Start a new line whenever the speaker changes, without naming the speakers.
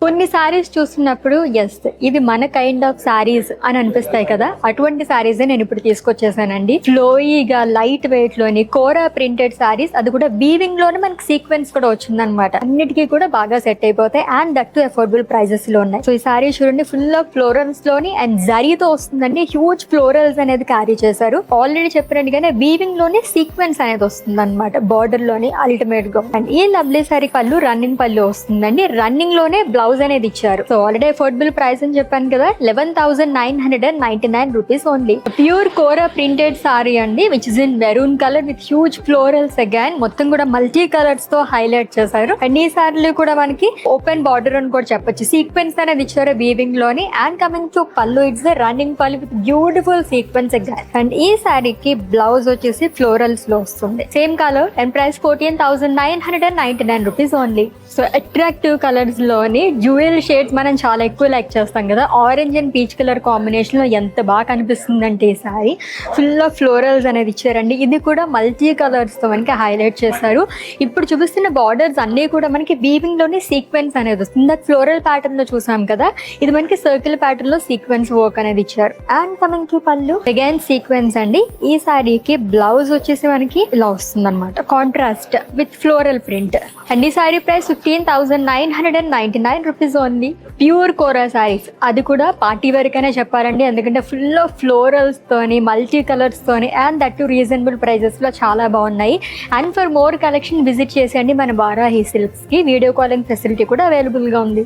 కొన్ని సారీస్ చూస్తున్నప్పుడు ఎస్ ఇది మన కైండ్ ఆఫ్ సారీస్ అని అనిపిస్తాయి కదా. అటువంటి సారీస్ నేను ఇప్పుడు తీసుకొచ్చేసానండి. ఫ్లోయిగా లైట్ వెయిట్ లోని కోరా ప్రింటెడ్ సారీస్, అది కూడా వీవింగ్ లోనే మనకి సీక్వెన్స్ కూడా వచ్చిందనమాట. అన్నిటికీ కూడా బాగా సెట్ అయిపోతాయి and that too affordable prices లో ఉన్నాయి. సో ఈ సారీ చూడండి, ఫుల్ ఆఫ్ ఫ్లోరల్స్ లోని అండ్ జరీతో వస్తుందండి. హ్యూజ్ ఫ్లోరల్స్ అనేది క్యారీ చేశారు. ఆల్రెడీ చెప్పినట్టుగానే వీవింగ్ లోనే సీక్వెన్స్ అనేది వస్తుంది అనమాట బార్డర్ లోని అల్టిమేట్ గా. అండ్ ఈ లవ్లీ సారీ పళ్ళు రన్నింగ్ పళ్ళు వస్తుందండి. రన్నింగ్ లోనే బ్లౌజ్ అనేది ఇచ్చారు. సో ఆల్రెడీ అఫోర్డబుల్ ప్రైస్ అని చెప్పాను కదా, 11,999 రూపీస్ ఓన్లీ. ప్యూర్ కోరా ప్రింటెడ్ సారీ అండి, which is in maroon colour with huge florals again. మొత్తం కూడా మల్టీ కలర్స్ తో హైలైట్ చేశారు. అండ్ ఈ సారీలో కూడా మనకి ఓపెన్ బార్డర్ అని కూడా చెప్పొచ్చు. సీక్వెన్స్ అనేది ఇచ్చారు వీవింగ్ లోని. అండ్ కమింగ్ టు పళ్ళు, ఇట్స్ రన్నింగ్ పళ్ళు with beautiful sequence again. And ఈ సారీకి బ్లౌజ్ వచ్చేసి ఫ్లోరల్స్ లో వస్తుంది. Same colour and price 14,999 rupees only. So attractive colours లోని జ్యువెల్ షేడ్స్ మనం చాలా ఎక్కువ లైక్ చేస్తాం కదా. Orange and peach colour combination లో ఎంత బాగా కనిపిస్తుంది అంటే ఈ సారీ ఫుల్ ఆఫ్ ఫ్లోరల్స్ అనేది ఇచ్చారండి. ఇది కూడా మల్టీ కలర్స్ తో మనకి హైలైట్ చేశారు. ఇప్పుడు చూపిస్తున్న బార్డర్స్ అన్ని కూడా మనకి వీవింగ్ లోనే సీక్వెన్స్ అనేది వస్తుంది. దట్ ఫ్లోరల్ ప్యాటర్న్ లో చూసాం కదా, ఇది మనకి సర్కిల్ ప్యాటర్న్ లో సీక్వెన్స్ వర్క్ అనేది ఇచ్చారు. అండ్ కమింగ్ టు పళ్ళు అగైన్ సీక్వెన్స్ అండి. ఈ సారీకి బ్లౌజ్ వచ్చేసి మనకి ఇలా వస్తుంది అనమాట, contrast with floral print. And ఈ sari price 15,999 rupees only. Pure kora saris, అది కూడా పార్టీ వేర్ కనే చెప్పాలండి. ఎందుకంటే ఫుల్ ఆఫ్ ఫ్లోరల్స్ తోని మల్టీ కలర్స్ తోని and that too reasonable prices లో చాలా బాగున్నాయి. And for more collection visit చేసేయండి మన వారాహి సిల్క్స్ కి. వీడియో కాలింగ్ ఫెసిలిటీ కూడా అవైలబుల్ గా ఉంది.